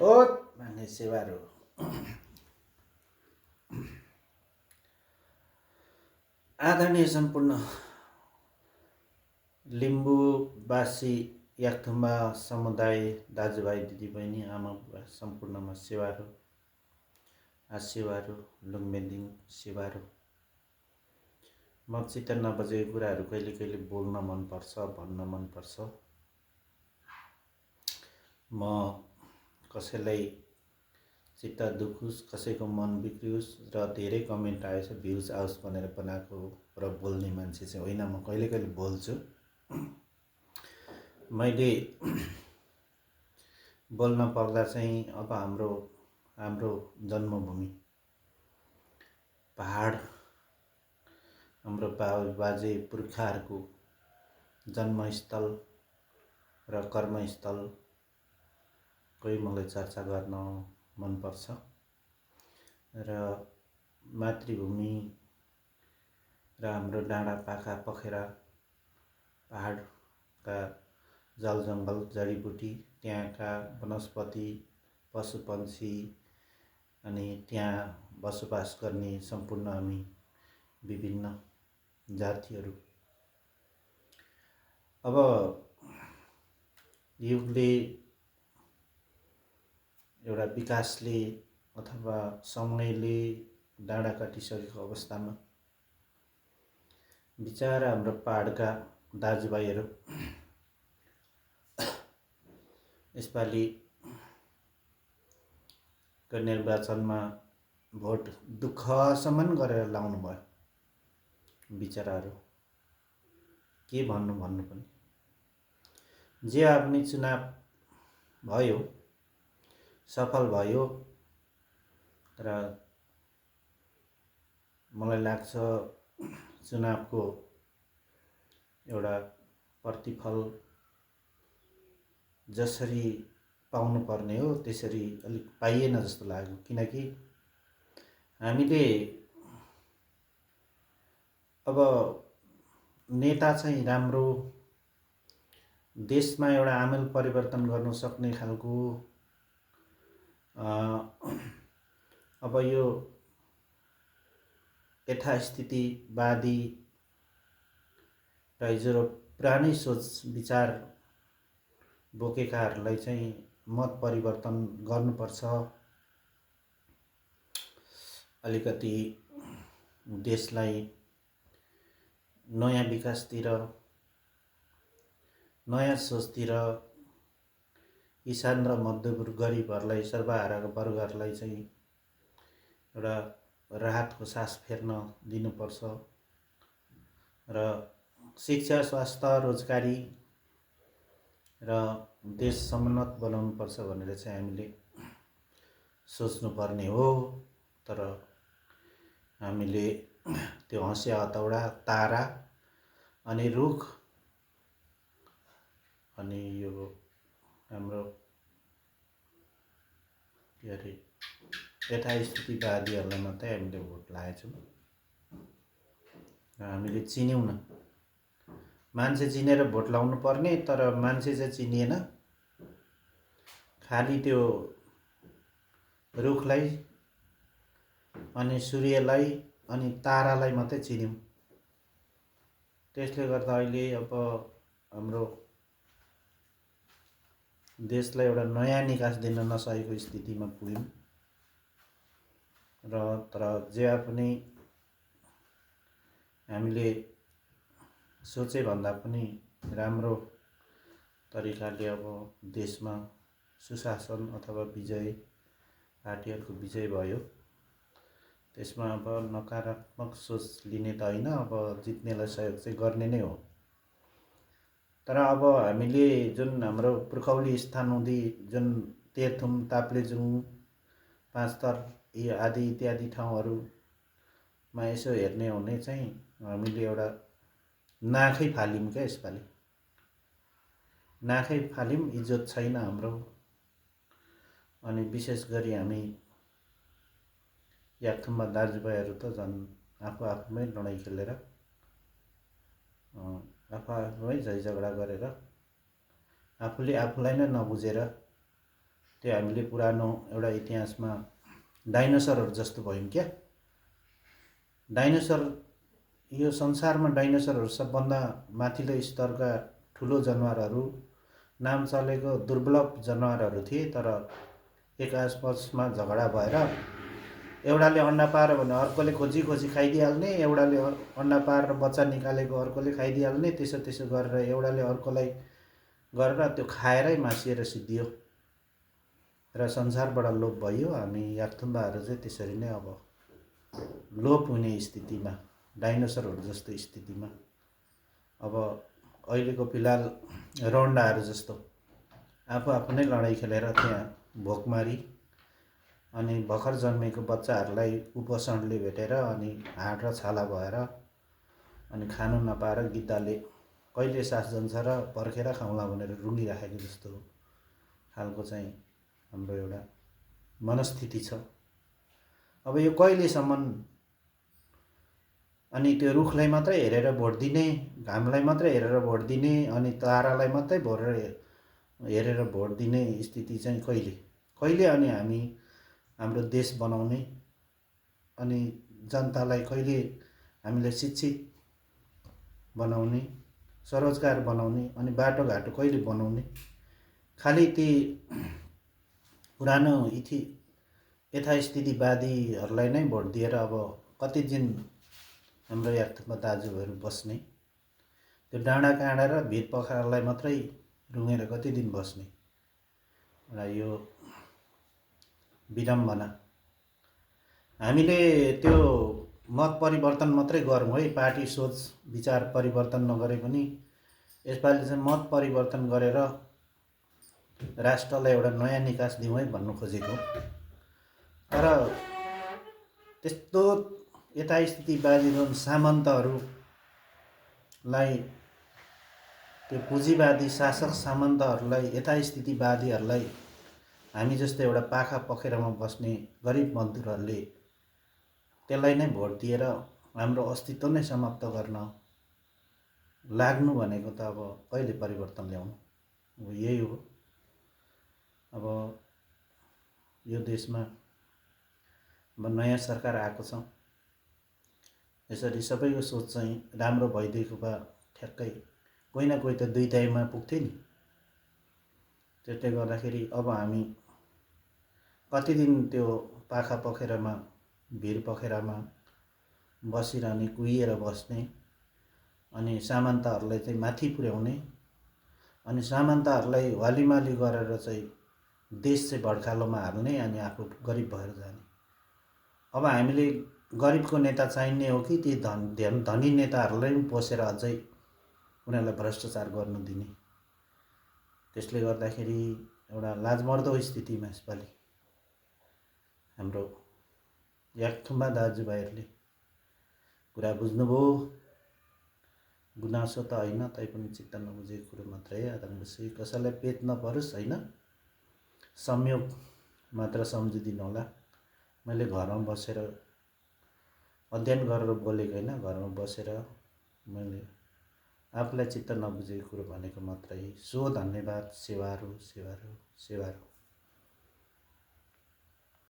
ओत भन्ने सेवाहरू आदरणीय सम्पूर्ण लिम्बूवासी याकथुम्बा समुदाय दाजुभाइ दिदीबहिनी आमा बुबा सम्पूर्णमा सेवाहरू आसेवाहरू लुङबेन्दिङ सेवाहरू म चित्त नबजेको कुराहरू कहिले कहिले बोल्न मनपर्छ भन्न मनपर्छ। म कसैलाई चित्त दुखोस् कसैको मन बिग्रियोस् र धेरै कमेन्ट आएछ भ्युज आओस् भनेर बनाएको र बोल्ने मान्छे चाहिँ होइन। म कहिले कहिले बोल्छु। मैले बोल्न पर्दा चाहिँ अब हाम्रो जन्मभूमि पहाड हाम्रो बाजे पुर्खाहरूको जन्मस्थल र कर्मस्थल कोही मलाई चर्चा गर्न मनपर्छ र मातृभूमि र हाम्रो डाँडा पाखा पखेरा पहाडका जलजङ्गल जडीबुटी त्यहाँका वनस्पति पशुपन्छी अनि त्यहाँ बसोबास गर्ने सम्पूर्ण हामी विभिन्न जातिहरू अब युगले एउटा विकासले अथवा समयले डाँडा काटिसकेको अवस्थामा बिचारा हाम्रो पहाडका दाजुभाइहरू यसपालिको निर्वाचनमा भोट दुःखसम्म गरेर लाउनु भयो। बिचाराहरू के भन्नु पनि जे आफ्नै चुनाव भयो सफल भयो र मलाई लाग्छ चुनावको एउटा प्रतिफल जसरी पाउनु पर्ने हो त्यसरी अलिक पाइएन जस्तो लाग्यो। किनकि हामीले अब नेता चाहिँ राम्रो देशमा एउटा आमूल परिवर्तन गर्न सक्ने खालको अब यो यथास्थितिवादी र हिजो पुरानै सोच विचार बोकेकाहरूलाई चाहिँ मत परिवर्तन गर्नुपर्छ। अलिकति देशलाई नयाँ विकासतिर नयाँ सोचतिर किसान र मध्यवर्ग गरिबहरूलाई सर्वहारा वर्गहरूलाई चाहिँ एउटा राहतको सास फेर्न दिनुपर्छ र शिक्षा स्वास्थ्य रोजगारी र देश समुन्नत बनाउनुपर्छ भनेर चाहिँ हामीले सोच्नुपर्ने हो। तर हामीले त्यो हँसिया हतौडा तारा अनि रुख अनि यो हाम्रो के अरे यथास्थितिवादीहरूलाई मात्रै हामीले भोट लगाएछौँ र हामीले चिन्यौँ न। मान्छे चिनेर भोट लाउनु पर्ने तर मान्छे चाहिँ चिनिएन। खालि त्यो रुखलाई अनि सूर्यलाई अनि तारालाई मात्रै चिन्यौँ। त्यसले गर्दा अहिले अब हाम्रो देशलाई एउटा नयाँ निकास दिन नसकेको स्थितिमा पुग्यौँ र तर जे पनि हामीले सोचे भन्दा पनि राम्रो तरिकाले अब देशमा सुशासन अथवा विजय पार्टीहरूको विजय भयो। त्यसमा अब नकारात्मक सोच लिने त होइन, अब जित्नेलाई सहयोग चाहिँ गर्ने नै हो। तर अब हामीले जुन हाम्रो पुर्खौली स्थान हुँदै जुन तेह्रथुम ताप्लेजुङ पाँचथर आदि इत्यादि ठाउँहरूमा यसो हेर्ने हो भने चाहिँ हामीले एउटा नाखै फाल्यौँ क्या। यसपालि नाखै फाल्यौँ, इज्जत छैन हाम्रो। अनि विशेष गरी हामी याकथुम्बा दाजुभाइहरू त झन् आफूमै लडाइँ खेलेर आफूमै झैझगडा गरेर आफूले आफूलाई नै नबुझेर त्यो हामीले पुरानो एउटा इतिहासमा डाइनोसरहरू जस्तो भयौँ क्या। डाइनोसर, यो संसारमा डाइनोसरहरू सबभन्दा माथिल्लो स्तरका ठुलो जनावरहरू, नाम चलेको दुर्लभ जनावरहरू थिए। तर एक आपसमा झगडा भएर एउटाले अन्डा पार्यो भने अर्कोले खोजी खोजी खाइदिइहाल्ने, एउटाले अन्डा पारेर बच्चा निकालेको अर्कोले खाइदिइहाल्ने, त्यसो गरेर एउटाले अर्कोलाई गरेर त्यो खाएरै मासिएर सिद्धियो र संसारबाट लोप भयो। हामी याकथुम्बाहरू चाहिँ त्यसरी नै अब लोप हुने स्थितिमा, डाइनोसरहरू जस्तो स्थितिमा, अब अहिलेको फिलहाल रौन्डाहरू जस्तो आफू नै लडाइँ खेलेर त्यहाँ भोकमारी अनि भर्खर जन्मेको बच्चाहरूलाई कुपोषणले भेटेर अनि हाड र छाला भएर अनि खानु नपाएर गिद्धाले कहिले सास जान्छ र पर्खेर खाउँला भनेर रुँगिराखेको जस्तो खालको चाहिँ हाम्रो एउटा मनस्थिति छ। अब यो कहिलेसम्म? अनि त्यो रुखलाई मात्रै हेरेर भोट दिने, घामलाई मात्रै हेरेर भोट दिने, अनि तारालाई मात्रै हेरेर भोट दिने स्थिति चाहिँ कहिले? अनि हामी हाम्रो देश बनाउने अनि जनतालाई कहिले हामीले शिक्षित बनाउने, स्वरोजगार बनाउने अनि बाटोघाटो कहिले बनाउने? खालि ती पुरानो यथास्थितिवादीहरूलाई नै भोट दिएर अब कति दिन हाम्रो याकथुम्बा दाजुभाइहरू बस्ने? त्यो डाँडा काँडा र भिर पखालालाई मात्रै रुँगेर कति दिन बस्ने? र यो विडम्बना। हामीले त्यो मत परिवर्तन मात्रै गरौँ है, पार्टी सोच विचार परिवर्तन नगरे पनि यसपालि चाहिँ मत परिवर्तन गरेर राष्ट्रलाई एउटा नयाँ निकास दिउँ है भन्नु खोजेको। तर त्यस्तो यथास्थितिवादी सामन्तहरूलाई, त्यो पुँजीवादी शासक सामन्तहरूलाई, यथास्थितिवादीहरूलाई हामी जस्तो एउटा पाखा पखेरामा बस्ने गरिब मजदुरहरूले त्यसलाई नै भोट दिएर हाम्रो अस्तित्व नै समाप्त गर्न लाग्नु भनेको त अब कहिले परिवर्तन ल्याउनु? अब यही हो। अब यो देशमा अब नयाँ सरकार आएको छ, यसरी सबैको सोच चाहिँ राम्रो भइदिएको भए ठ्याक्कै कोही न कोही त दुई टाइममा पुग्थ्यो नि। त्यसले गर्दाखेरि अब हामी कति दिन त्यो पाखा पखेरामा, भिर पखेरामा बसिरहने, कुहिएर बस्ने अनि सामन्तहरूलाई चाहिँ माथि पुर्याउने अनि सामन्तहरूलाई वालिमाली गरेर चाहिँ देश चाहिँ भड्कालोमा हाल्ने अनि आफू गरिब भएर जाने। अब हामीले गरिबको नेता चाहिने हो कि ती धनी नेताहरूलाई पनि पोसेर अझै उनीहरूलाई भ्रष्टाचार गर्नु दिने? त्यसले गर्दाखेरि एउटा लाजमर्दो स्थितिमा यसपालि हाम्रो याकथुम्बा दाजुभाइहरूले कुरा बुझ्नुभयो। गुनासो त होइन, तैपनि चित्त नबुझेको कुरो मात्रै है। आदरणीय कसैलाई पेट नपरोस् होइन, संयोग मात्र सम्झिदिनु होला। मैले घरमा बसेर अध्ययन गरेर बोलेको होइन, घरमा बसेर मैले आफूलाई चित्त नबुझेको कुरो भनेको मात्रै। सो धन्यवाद। सेवारो।